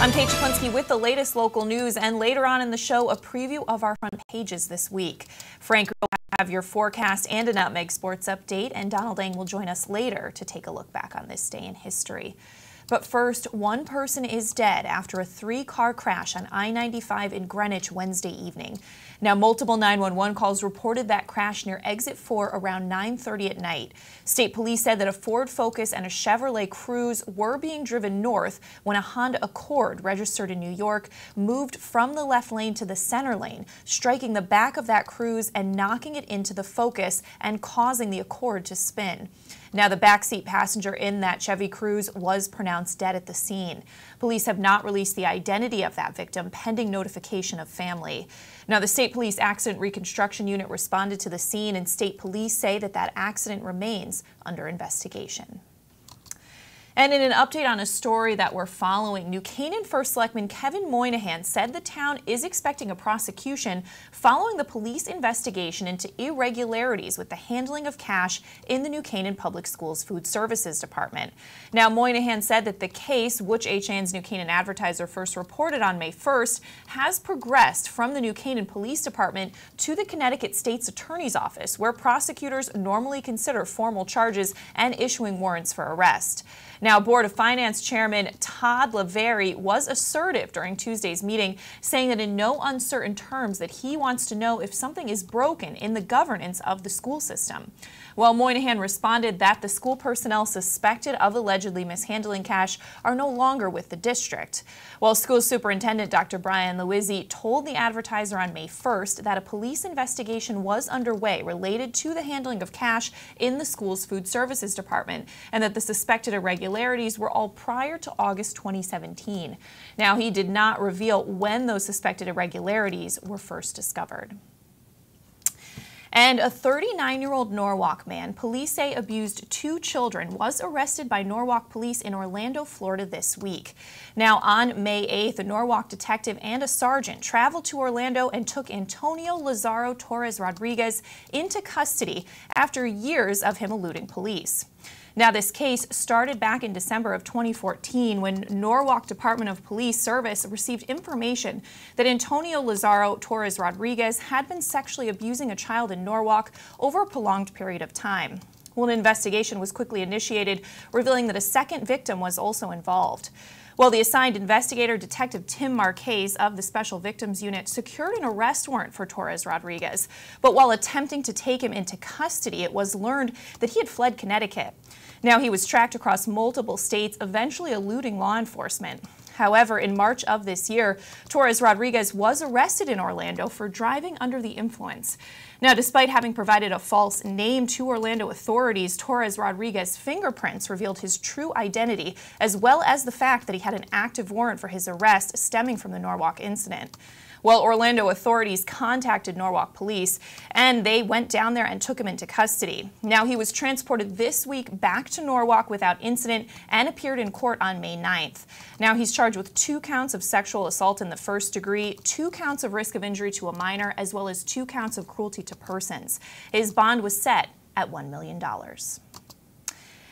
I'm Kate Czaplinski with the latest local news, and later on in the show, a preview of our front pages this week. Frank will have your forecast and a Nutmeg Sports update, and Donald Eng will join us later to take a look back on this day in history. But first, one person is dead after a three-car crash on I-95 in Greenwich Wednesday evening. Now, multiple 911 calls reported that crash near Exit 4 around 9:30 at night. State police said that a Ford Focus and a Chevrolet Cruze were being driven north when a Honda Accord registered in New York moved from the left lane to the center lane, striking the back of that Cruze and knocking it into the Focus and causing the Accord to spin. Now, the backseat passenger in that Chevy Cruze was pronounced dead at the scene. Police have not released the identity of that victim, pending notification of family. Now, the State Police Accident Reconstruction Unit responded to the scene, and state police say that that accident remains under investigation. And in an update on a story that we're following, New Canaan First Selectman Kevin Moynihan said the town is expecting a prosecution following the police investigation into irregularities with the handling of cash in the New Canaan Public Schools Food Services Department. Now, Moynihan said that the case, which HAN's New Canaan Advertiser first reported on May 1st, has progressed from the New Canaan Police Department to the Connecticut State's Attorney's Office, where prosecutors normally consider formal charges and issuing warrants for arrest. Now, Board of Finance Chairman Todd Lavery was assertive during Tuesday's meeting, saying that in no uncertain terms that he wants to know if something is broken in the governance of the school system. Well, Moynihan responded that the school personnel suspected of allegedly mishandling cash are no longer with the district. Well, School Superintendent Dr. Brian Lewisi told the Advertiser on May 1st that a police investigation was underway related to the handling of cash in the school's food services department, and that the suspected irregularities were all prior to August 2017. Now, he did not reveal when those suspected irregularities were first discovered. And a 39-year-old Norwalk man police say abused two children was arrested by Norwalk police in Orlando, Florida this week. Now, on May 8th, a Norwalk detective and a sergeant traveled to Orlando and took Antonio Lazaro Torres Rodriguez into custody after years of him eluding police. Now, this case started back in December of 2014 when Norwalk Department of Police Service received information that Antonio Lazaro Torres Rodriguez had been sexually abusing a child in Norwalk over a prolonged period of time. Well, an investigation was quickly initiated, revealing that a second victim was also involved. Well, the assigned investigator, Detective Tim Marquez of the Special Victims Unit, secured an arrest warrant for Torres Rodriguez. But while attempting to take him into custody, it was learned that he had fled Connecticut. Now, he was tracked across multiple states, eventually eluding law enforcement. However, in March of this year, Torres Rodriguez was arrested in Orlando for driving under the influence. Now, despite having provided a false name to Orlando authorities, Torres Rodriguez's fingerprints revealed his true identity, as well as the fact that he had an active warrant for his arrest stemming from the Norwalk incident. Well, Orlando authorities contacted Norwalk police, and they went down there and took him into custody. Now, he was transported this week back to Norwalk without incident and appeared in court on May 9th. Now, he's charged with 2 counts of sexual assault in the first degree, 2 counts of risk of injury to a minor, as well as 2 counts of cruelty to persons. His bond was set at $1 million.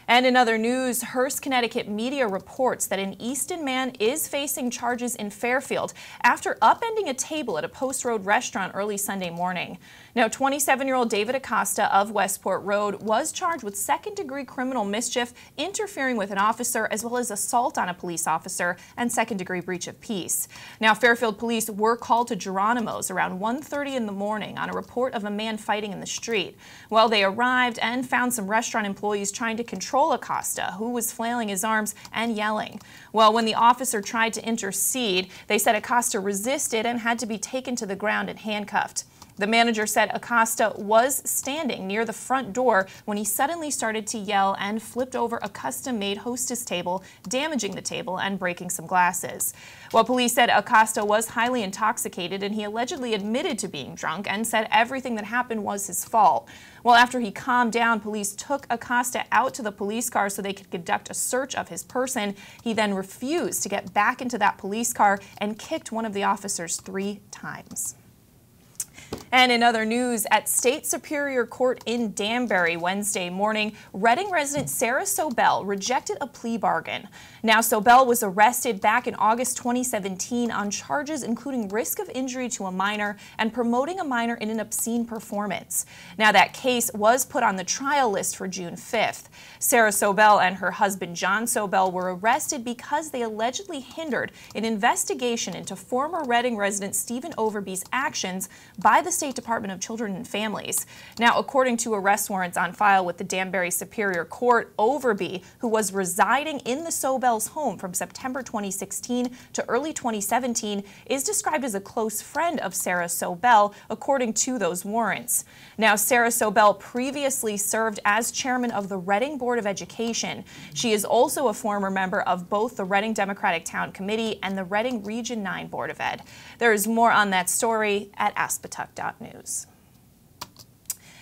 And in other news, Hearst, Connecticut media reports that an Easton man is facing charges in Fairfield after upending a table at a Post Road restaurant early Sunday morning. Now, 27-year-old David Acosta of Westport Road was charged with second-degree criminal mischief, interfering with an officer, as well as assault on a police officer and second-degree breach of peace. Now, Fairfield police were called to Geronimo's around 1:30 in the morning on a report of a man fighting in the street. Well, they arrived and found some restaurant employees trying to control Acosta, who was flailing his arms and yelling. Well, when the officer tried to intercede, they said Acosta resisted and had to be taken to the ground and handcuffed. The manager said Acosta was standing near the front door when he suddenly started to yell and flipped over a custom-made hostess table, damaging the table and breaking some glasses. Well, police said Acosta was highly intoxicated, and he allegedly admitted to being drunk and said everything that happened was his fault. Well, after he calmed down, police took Acosta out to the police car so they could conduct a search of his person. He then refused to get back into that police car and kicked one of the officers 3 times. And in other news, at State Superior Court in Danbury Wednesday morning, Reading resident Sarah Sobel rejected a plea bargain. Now, Sobel was arrested back in August 2017 on charges including risk of injury to a minor and promoting a minor in an obscene performance. Now, that case was put on the trial list for June 5th. Sarah Sobel and her husband John Sobel were arrested because they allegedly hindered an investigation into former Reading resident Stephen Overby's actions by the State Department of Children and Families. Now, according to arrest warrants on file with the Danbury Superior Court, Overby, who was residing in the Sobel's home from September 2016 to early 2017, is described as a close friend of Sarah Sobel, according to those warrants. Now, Sarah Sobel previously served as chairman of the Reading Board of Education. She is also a former member of both the Reading Democratic Town Committee and the Reading Region 9 Board of Ed. There is more on that story at aspetuck.news.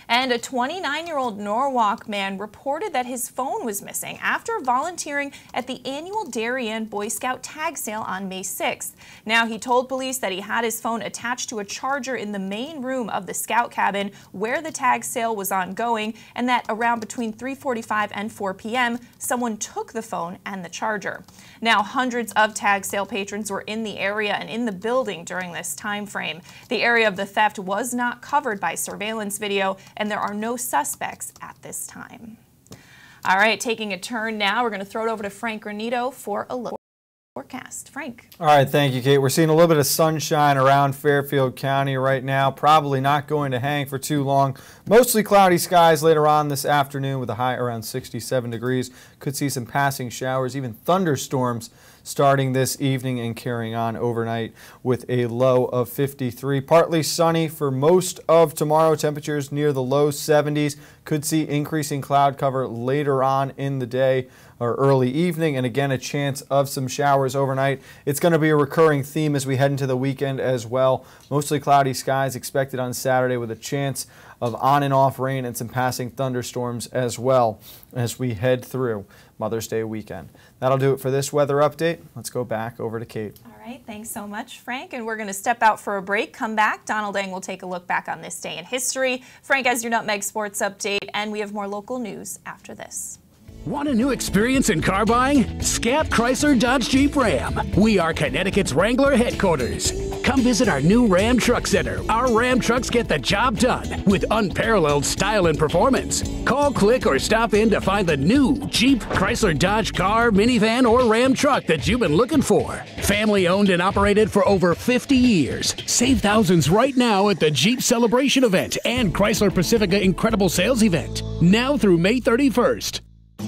And a 29-year-old Norwalk man reported that his phone was missing after volunteering at the annual Darien Boy Scout tag sale on May 6th. Now, he told police that he had his phone attached to a charger in the main room of the scout cabin where the tag sale was ongoing, and that around between 3:45 and 4 p.m., someone took the phone and the charger. Now, hundreds of tag sale patrons were in the area and in the building during this time frame. The area of the theft was not covered by surveillance video, and there are no suspects at this time. All right, taking a turn now, we're going to throw it over to Frank Granito for a look forecast. Frank. All right, thank you, Kate. We're seeing a little bit of sunshine around Fairfield County right now. Probably not going to hang for too long. Mostly cloudy skies later on this afternoon with a high around 67 degrees. Could see some passing showers, even thunderstorms starting this evening and carrying on overnight with a low of 53. Partly sunny for most of tomorrow. Temperatures near the low 70s. Could see increasing cloud cover later on in the day or early evening, and again a chance of some showers overnight. It's going to be a recurring theme as we head into the weekend as well. Mostly cloudy skies expected on Saturday with a chance of on and off rain and some passing thunderstorms as well as we head through Mother's Day weekend. That'll do it for this weather update. Let's go back over to Kate. All right, thanks so much, Frank. And we're going to step out for a break. Come back. Donald Eng will take a look back on this day in history. Frank has your Nutmeg Sports update, and we have more local news after this. Want a new experience in car buying? Scap Chrysler Dodge Jeep Ram. We are Connecticut's Wrangler headquarters. Come visit our new Ram Truck Center. Our Ram trucks get the job done with unparalleled style and performance. Call, click, or stop in to find the new Jeep, Chrysler Dodge car, minivan, or Ram truck that you've been looking for. Family owned and operated for over 50 years. Save thousands right now at the Jeep Celebration event and Chrysler Pacifica Incredible Sales event. Now through May 31st.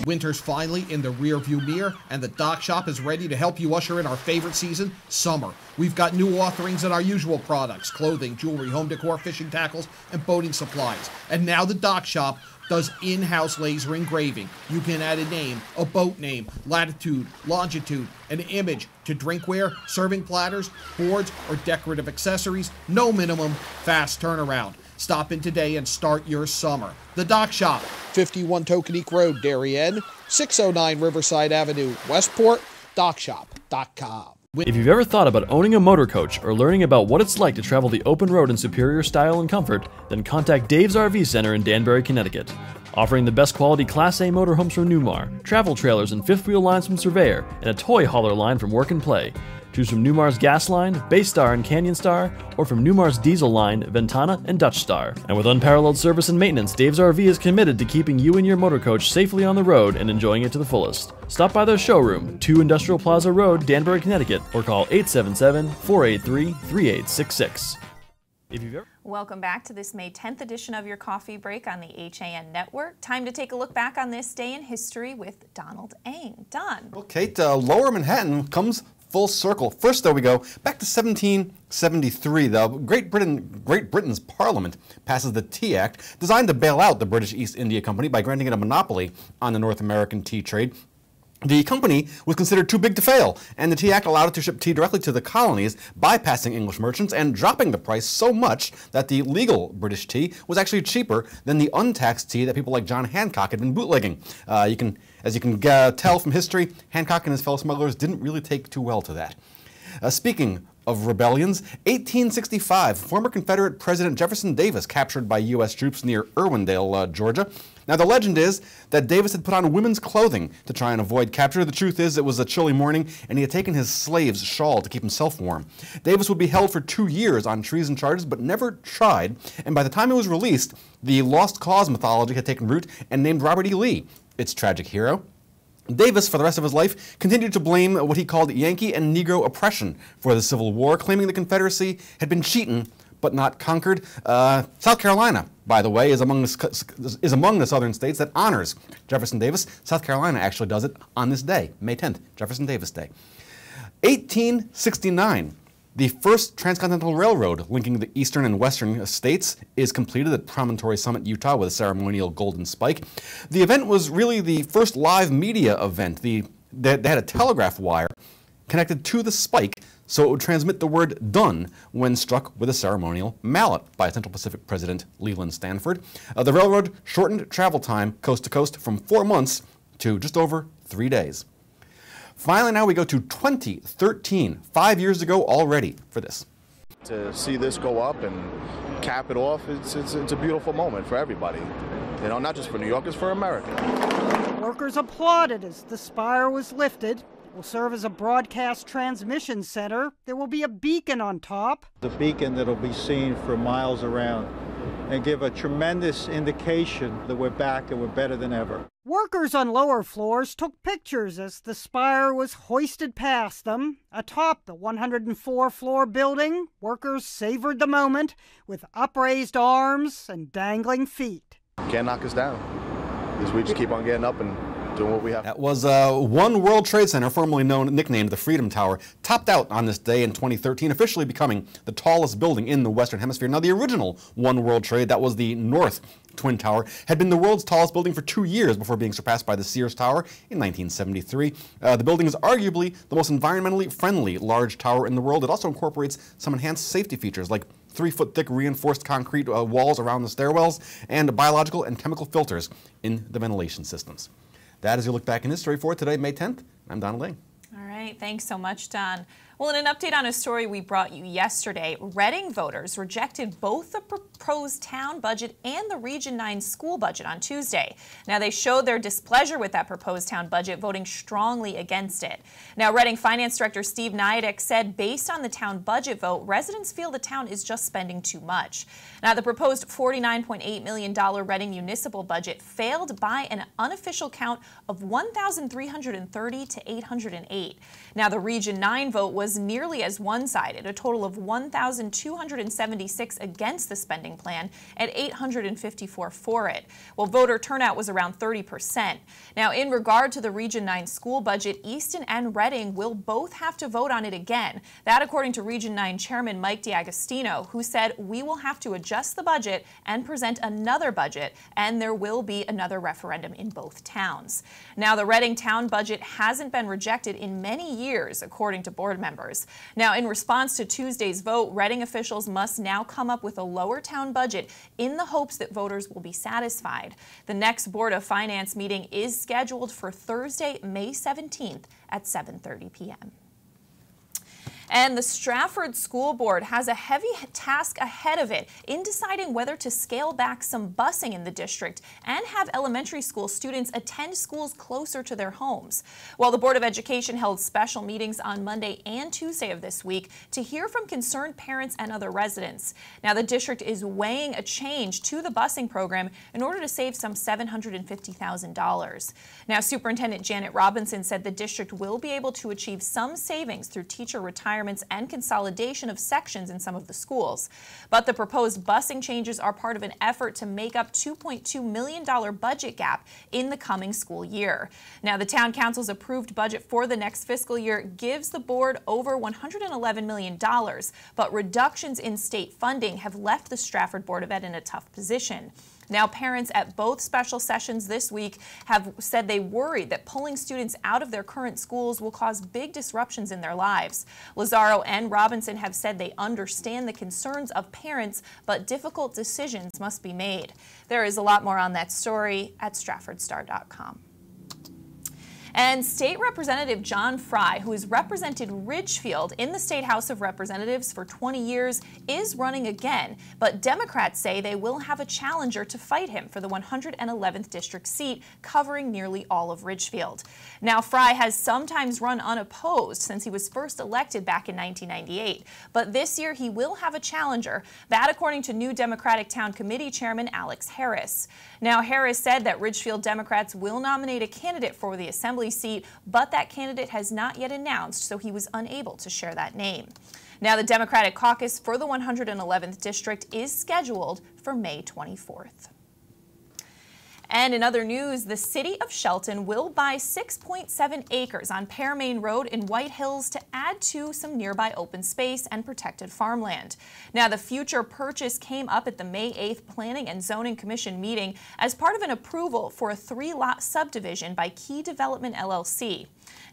Winter's finally in the rearview mirror, and the Dock Shop is ready to help you usher in our favorite season, summer. We've got new offerings in our usual products: clothing, jewelry, home decor, fishing tackles, and boating supplies. And now the Dock Shop does in-house laser engraving. You can add a name, a boat name, latitude, longitude, an image to drinkware, serving platters, boards, or decorative accessories. No minimum, fast turnaround. Stop in today and start your summer. The Dock Shop, 51 Tokenique Road, Darien, 609 Riverside Avenue, Westport, dockshop.com. If you've ever thought about owning a motor coach or learning about what it's like to travel the open road in superior style and comfort, then contact Dave's RV Center in Danbury, Connecticut. Offering the best quality Class A motorhomes from Newmar, travel trailers and fifth wheel lines from Surveyor, and a toy hauler line from Work and Play. Choose from Newmar's Gas Line, Bay Star and Canyon Star, or from Newmar's Diesel Line, Ventana and Dutch Star. And with unparalleled service and maintenance, Dave's RV is committed to keeping you and your motor coach safely on the road and enjoying it to the fullest. Stop by their showroom, 2 Industrial Plaza Road, Danbury, Connecticut, or call 877-483-3866. Welcome back to this May 10th edition of your Coffee Break on the HAN Network. Time to take a look back on this day in history with Donald Eng. Don. Well, Kate, Lower Manhattan comes full circle. First, though, we go back to 1773. Great Britain's Parliament passes the Tea Act, designed to bail out the British East India Company by granting it a monopoly on the North American tea trade. The company was considered too big to fail, and the Tea Act allowed it to ship tea directly to the colonies, bypassing English merchants and dropping the price so much that the legal British tea was actually cheaper than the untaxed tea that people like John Hancock had been bootlegging. As you can tell from history, Hancock and his fellow smugglers didn't really take too well to that. Speaking of rebellions. 1865, former Confederate President Jefferson Davis captured by U.S. troops near Irwindale, Georgia. Now, the legend is that Davis had put on women's clothing to try and avoid capture. The truth is it was a chilly morning, and he had taken his slave's shawl to keep himself warm. Davis would be held for 2 years on treason charges, but never tried. And by the time he was released, the lost cause mythology had taken root and named Robert E. Lee its tragic hero. Davis, for the rest of his life, continued to blame what he called Yankee and Negro oppression for the Civil War, claiming the Confederacy had been cheating but not conquered. South Carolina, by the way, is among the southern states that honors Jefferson Davis. South Carolina actually does it on this day, May 10th, Jefferson Davis Day. 1869, the first transcontinental railroad linking the eastern and western states is completed at Promontory Summit, Utah, with a ceremonial golden spike. The event was really the first live media event. They had a telegraph wire connected to the spike so it would transmit the word done when struck with a ceremonial mallet by Central Pacific President Leland Stanford. The railroad shortened travel time coast to coast from 4 months to just over 3 days. Finally, now we go to 2013, 5 years ago already for this. To see this go up and cap it off, it's a beautiful moment for everybody. You know, not just for New York, it's for America. Workers applauded as the spire was lifted. It will serve as a broadcast transmission center. There will be a beacon on top. The beacon that will be seen for miles around and give a tremendous indication that we're back and we're better than ever. Workers on lower floors took pictures as the spire was hoisted past them. Atop the 104-floor building, workers savored the moment with upraised arms and dangling feet. Can't knock us down, because we just keep on getting up and doing what we have. That was One World Trade Center, formerly nicknamed the Freedom Tower, topped out on this day in 2013, officially becoming the tallest building in the Western Hemisphere. Now, the original One World Trade, that was the North Twin Tower, had been the world's tallest building for 2 years before being surpassed by the Sears Tower in 1973. The building is arguably the most environmentally friendly large tower in the world. It also incorporates some enhanced safety features like 3-foot-thick reinforced concrete walls around the stairwells and biological and chemical filters in the ventilation systems. That is your look back in history for today, May 10th. I'm Donald Lang. All right, thanks so much, Don. Well, in an update on a story we brought you yesterday, Reading voters rejected both the proposed town budget and the Region 9 school budget on Tuesday. Now, they showed their displeasure with that proposed town budget, voting strongly against it. Now, Reading Finance Director Steve Nyadik said based on the town budget vote, residents feel the town is just spending too much. Now, the proposed $49.8 million Reading municipal budget failed by an unofficial count of 1,330 to 808. Now, the Region 9 vote was nearly as one-sided, a total of 1,276 against the spending plan at 854 for it. Well, voter turnout was around 30%. Now, in regard to the Region 9 school budget, Easton and Reading will both have to vote on it again. That according to Region 9 Chairman Mike D'Agostino, who said, "We will have to adjust the budget and present another budget, and there will be another referendum in both towns." Now, the Reading town budget hasn't been rejected in many years, according to board members. Now, in response to Tuesday's vote, Reading officials must now come up with a lower town budget in the hopes that voters will be satisfied. The next Board of Finance meeting is scheduled for Thursday, May 17th at 7:30 p.m. And the Stratford School Board has a heavy task ahead of it in deciding whether to scale back some busing in the district and have elementary school students attend schools closer to their homes. Well, the Board of Education held special meetings on Monday and Tuesday of this week to hear from concerned parents and other residents. Now, the district is weighing a change to the busing program in order to save some $750,000. Now, Superintendent Janet Robinson said the district will be able to achieve some savings through teacher retirements and consolidation of sections in some of the schools. But the proposed busing changes are part of an effort to make up $2.2 million budget gap in the coming school year. Now, the Town Council's approved budget for the next fiscal year gives the board over $111 million, but reductions in state funding have left the Stratford Board of Ed in a tough position. Now, parents at both special sessions this week have said they worry that pulling students out of their current schools will cause big disruptions in their lives. Lazaro and Robinson have said they understand the concerns of parents, but difficult decisions must be made. There is a lot more on that story at StratfordStar.com. And State Representative John Fry, who has represented Ridgefield in the State House of Representatives for 20 years, is running again. But Democrats say they will have a challenger to fight him for the 111th district seat, covering nearly all of Ridgefield. Now, Fry has sometimes run unopposed since he was first elected back in 1998. But this year he will have a challenger. That according to new Democratic Town Committee Chairman Alex Harris. Now, Harris said that Ridgefield Democrats will nominate a candidate for the Assembly seat, but that candidate has not yet announced, so he was unable to share that name. Now, the Democratic caucus for the 111th district is scheduled for May 24th. And in other news, the city of Shelton will buy 6.7 acres on Pearmain Road in White Hills to add to some nearby open space and protected farmland. Now, the future purchase came up at the May 8th Planning and Zoning Commission meeting as part of an approval for a 3-lot subdivision by Key Development LLC.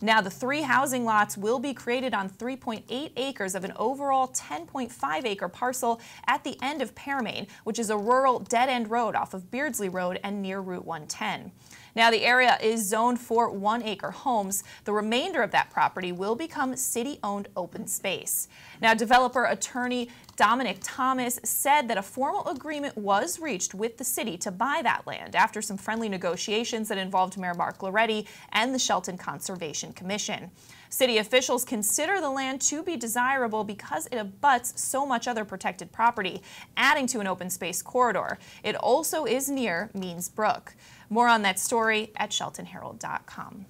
Now, the 3 housing lots will be created on 3.8 acres of an overall 10.5 acre parcel at the end of Pearmain, which is a rural dead-end road off of Beardsley Road and near Route 110. Now, the area is zoned for 1-acre homes. The remainder of that property will become city-owned open space. Now, developer attorney Dominic Thomas said that a formal agreement was reached with the city to buy that land after some friendly negotiations that involved Mayor Mark Loretti and the Shelton Conservation Commission. City officials consider the land to be desirable because it abuts so much other protected property, adding to an open space corridor. It also is near Means Brook. More on that story at sheltonherald.com.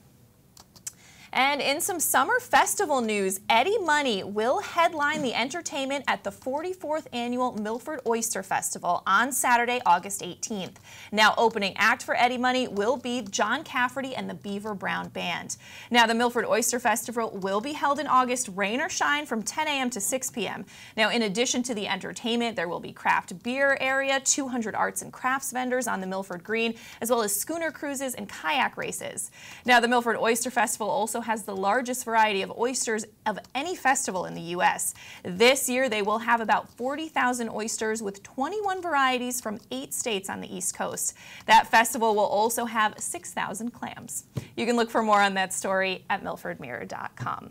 And in some summer festival news, Eddie Money will headline the entertainment at the 44th Annual Milford Oyster Festival on Saturday, August 18th. Now, opening act for Eddie Money will be John Cafferty and the Beaver Brown Band. Now, the Milford Oyster Festival will be held in August, rain or shine, from 10 a.m. to 6 p.m. Now, in addition to the entertainment, there will be craft beer area, 200 arts and crafts vendors on the Milford Green, as well as schooner cruises and kayak races. Now, the Milford Oyster Festival also has the largest variety of oysters of any festival in the U.S. This year, they will have about 40,000 oysters with 21 varieties from 8 states on the East Coast. That festival will also have 6,000 clams. You can look for more on that story at milfordmirror.com.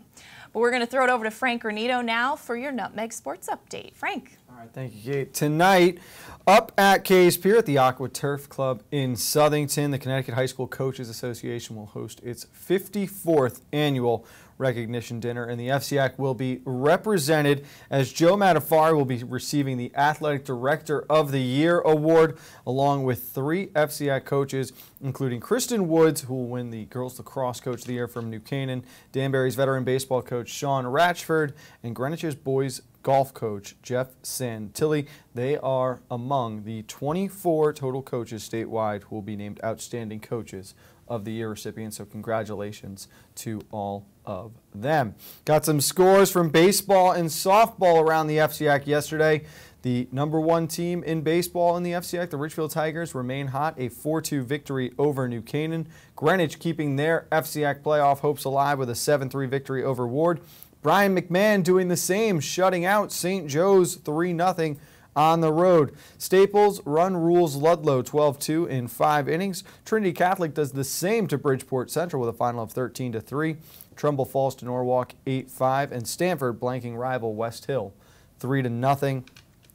But we're going to throw it over to Frank Granito now for your Nutmeg Sports Update. Frank. All right, thank you, Kate. Tonight, up at Kay's Pier at the Aqua Turf Club in Southington, the Connecticut High School Coaches Association will host its 54th annual recognition dinner, and the FCAC will be represented as Joe Matafari will be receiving the Athletic Director of the Year award, along with 3 FCAC coaches, including Kristen Woods, who will win the Girls Lacrosse Coach of the Year from New Canaan, Danbury's veteran baseball coach Sean Ratchford, and Greenwich's boys golf coach Jeff Santilli. They are among the 24 total coaches statewide who will be named Outstanding Coaches of the Year recipients, so congratulations to all of them. Got some scores from baseball and softball around the FCAC yesterday. The #1 team in baseball in the FCAC, the Ridgefield Tigers, remain hot, a 4-2 victory over New Canaan. Greenwich keeping their FCAC playoff hopes alive with a 7-3 victory over Ward. Brian McMahon doing the same, shutting out St. Joe's 3-0 on the road. Staples run rules Ludlow 12-2 in 5 innings. Trinity Catholic does the same to Bridgeport Central with a final of 13-3. Trumbull falls to Norwalk 8-5, and Stanford blanking rival West Hill 3-0.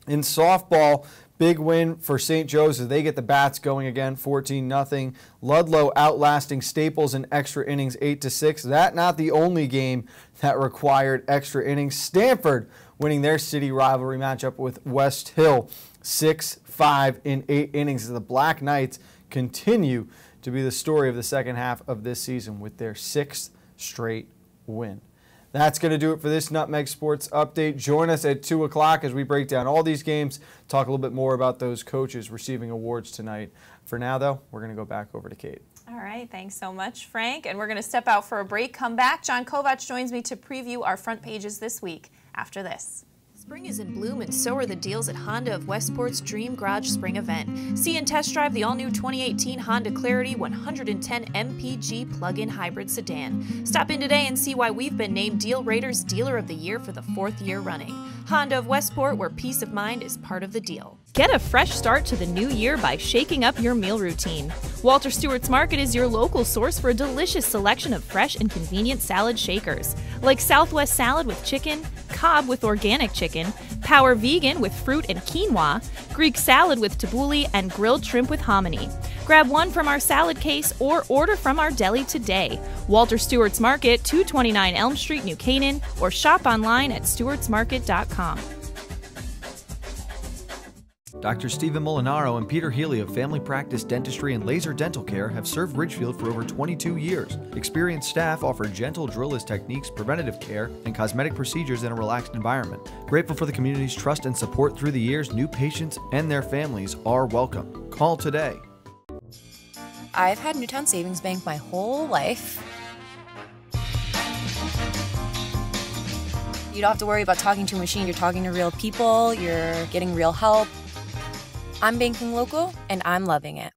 In softball, big win for St. Joe's as they get the bats going again, 14-0. Ludlow outlasting Staples in extra innings 8-6. That not the only game that required extra innings. Stanford winning their city rivalry matchup with West Hill 6-5 in 8 innings as the Black Knights continue to be the story of the second half of this season with their 6th straight win. That's going to do it for this Nutmeg Sports Update. Join us at 2 o'clock as we break down all these games, talk a little bit more about those coaches receiving awards tonight. For now, though, we're going to go back over to Kate. All right, thanks so much, Frank. And we're going to step out for a break, come back. John Kovacs joins me to preview our front pages this week after this. Spring is in bloom, and so are the deals at Honda of Westport's Dream Garage Spring Event. See and test drive the all-new 2018 Honda Clarity 110 MPG plug-in hybrid sedan. Stop in today and see why we've been named Deal Rater's Dealer of the Year for the 4th year running. Honda of Westport, where peace of mind is part of the deal. Get a fresh start to the new year by shaking up your meal routine. Walter Stewart's Market is your local source for a delicious selection of fresh and convenient salad shakers, like Southwest salad with chicken, Cobb with organic chicken, Power Vegan with fruit and quinoa, Greek salad with tabbouleh, and grilled shrimp with hominy. Grab one from our salad case or order from our deli today. Walter Stewart's Market, 229 Elm Street, New Canaan, or shop online at stewartsmarket.com. Dr. Stephen Molinaro and Peter Healy of Family Practice Dentistry and Laser Dental Care have served Ridgefield for over 22 years. Experienced staff offer gentle drillless techniques, preventative care, and cosmetic procedures in a relaxed environment. Grateful for the community's trust and support through the years, new patients and their families are welcome. Call today. I've had Newtown Savings Bank my whole life. You don't have to worry about talking to a machine. You're talking to real people. You're getting real help. I'm banking local, and I'm loving it.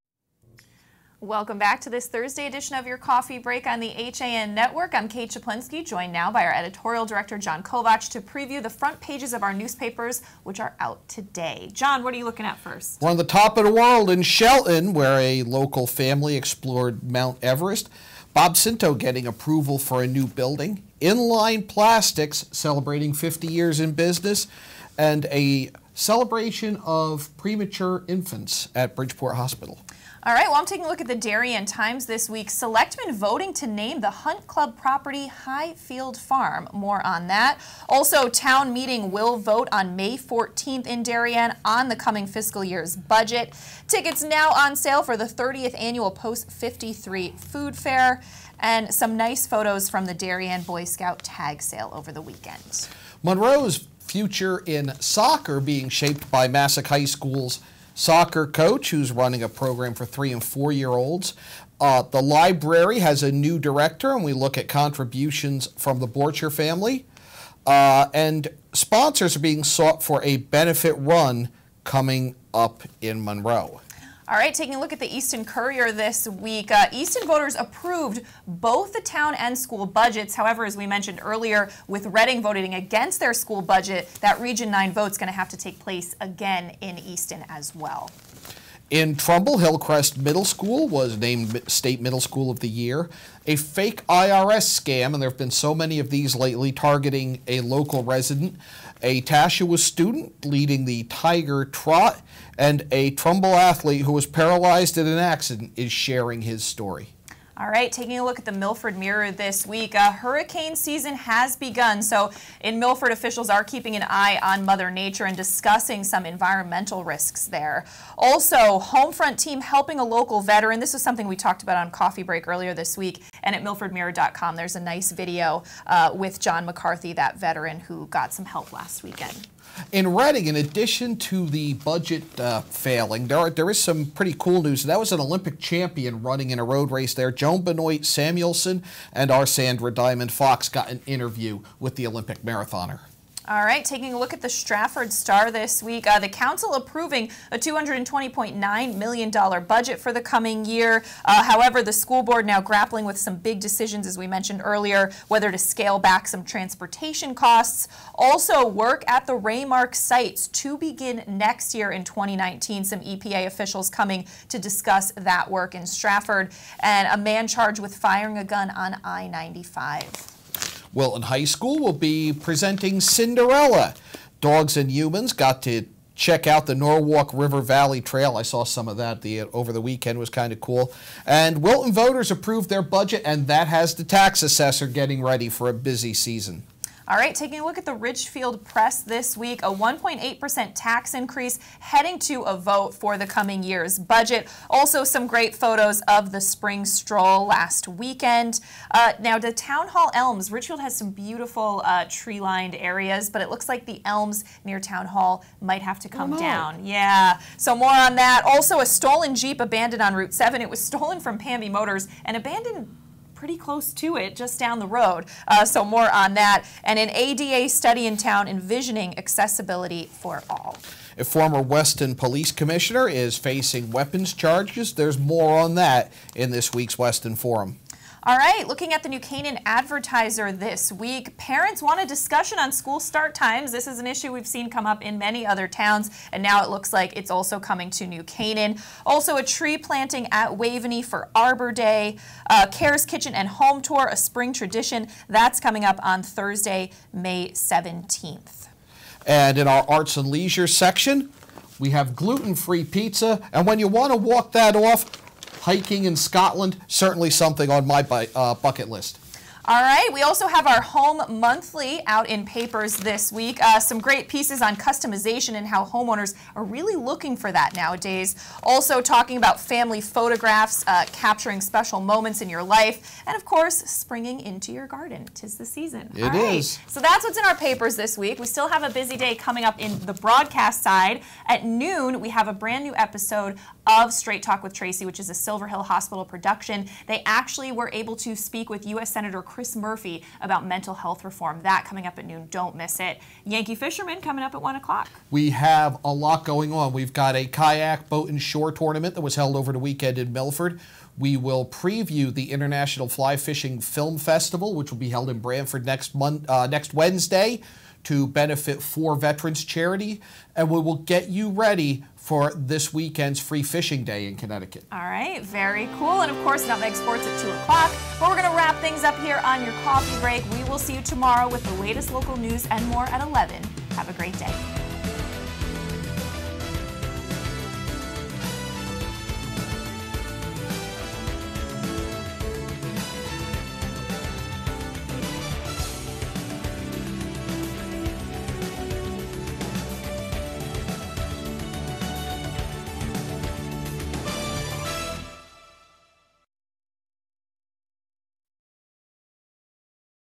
Welcome back to this Thursday edition of your Coffee Break on the HAN Network. I'm Kate Czaplinski, joined now by our editorial director, John Kovach, to preview the front pages of our newspapers, which are out today. John, what are you looking at first? We're on the top of the world in Shelton, where a local family explored Mount Everest. Bob Cinto getting approval for a new building. Inline Plastics celebrating 50 years in business. And a celebration of premature infants at Bridgeport Hospital. All right, well, I'm taking a look at the Darien Times this week. Selectmen voting to name the Hunt Club property Highfield Farm. More on that. Also, town meeting will vote on May 14th in Darien on the coming fiscal year's budget. Tickets now on sale for the 30th annual Post 53 Food Fair. And some nice photos from the Darien Boy Scout tag sale over the weekend. Monroe's future in soccer being shaped by Massac High School's soccer coach, who's running a program for 3- and 4-year-olds. The library has a new director, and we look at contributions from the Borcher family. And sponsors are being sought for a benefit run coming up in Monroe. All right, taking a look at the Easton Courier this week. Easton voters approved both the town and school budgets. However, as we mentioned earlier, with Reading voting against their school budget, that Region 9 vote's going to have to take place again in Easton as well. In Trumbull, Hillcrest Middle School was named State Middle School of the Year. A fake IRS scam, and there have been so many of these lately, targeting a local resident. A Tashawa student leading the Tiger Trot, and a Trumbull athlete who was paralyzed in an accident is sharing his story. All right, taking a look at the Milford Mirror this week. Hurricane season has begun, so in Milford, officials are keeping an eye on Mother Nature and discussing some environmental risks there. Also, Homefront team helping a local veteran. This is something we talked about on Coffee Break earlier this week, and at milfordmirror.com there's a nice video with John McCarthy, that veteran who got some help last weekend. In Reading, in addition to the budget failing, there is some pretty cool news. That was an Olympic champion running in a road race there. Joan Benoit Samuelson and our Sandra Diamond Fox got an interview with the Olympic marathoner. All right, taking a look at the Stratford Star this week. The council approving a $220.9 million budget for the coming year. However, the school board now grappling with some big decisions, as we mentioned earlier, whether to scale back some transportation costs. Also, work at the Raymark sites to begin next year in 2019. Some EPA officials coming to discuss that work in Stratford. And a man charged with firing a gun on I-95. Wilton High School will be presenting Cinderella. Dogs and humans got to check out the Norwalk River Valley Trail. I saw some of that over the weekend. It was kind of cool. And Wilton voters approved their budget, and that has the tax assessor getting ready for a busy season. All right, taking a look at the Ridgefield Press this week, a 1.8% tax increase heading to a vote for the coming year's budget. Also, some great photos of the spring stroll last weekend. Now, the Town Hall elms, Ridgefield has some beautiful tree-lined areas, but it looks like the elms near Town Hall might have to come down. Yeah, so more on that. Also, a stolen Jeep abandoned on Route 7. It was stolen from Pamby Motors and abandoned pretty close to it, just down the road. So more on that. And an ADA study in town envisioning accessibility for all. A former Weston police commissioner is facing weapons charges. There's more on that in this week's Weston Forum. All right, looking at the New Canaan Advertiser this week, parents want a discussion on school start times. This is an issue we've seen come up in many other towns, and now it looks like it's also coming to New Canaan. Also, a tree planting at Waveney for Arbor Day, Care's Kitchen and Home Tour, a spring tradition. That's coming up on Thursday, May 17th. And in our arts and leisure section, we have gluten-free pizza, and when you want to walk that off, hiking in Scotland, certainly something on my bucket list. All right, we also have our Home Monthly out in papers this week. Some great pieces on customization and how homeowners are really looking for that nowadays. Also talking about family photographs, capturing special moments in your life, and of course, springing into your garden. 'Tis the season. It is. So that's what's in our papers this week. We still have a busy day coming up in the broadcast side. At noon, we have a brand new episode of Straight Talk with Tracy, which is a Silver Hill Hospital production. They actually were able to speak with U.S. Senator Chris Murphy about mental health reform. That coming up at noon. Don't miss it. Yankee Fisherman coming up at 1 o'clock. We have a lot going on. We've got a kayak, boat, and shore tournament that was held over the weekend in Milford. We will preview the International Fly Fishing Film Festival, which will be held in Brantford next Wednesday to benefit 4 Veterans Charity. And we will get you ready for this weekend's Free Fishing Day in Connecticut. All right, very cool. And of course, Nutmeg Sports at 2 o'clock. But we're going to wrap things up here on your coffee break. We will see you tomorrow with the latest local news and more at 11. Have a great day.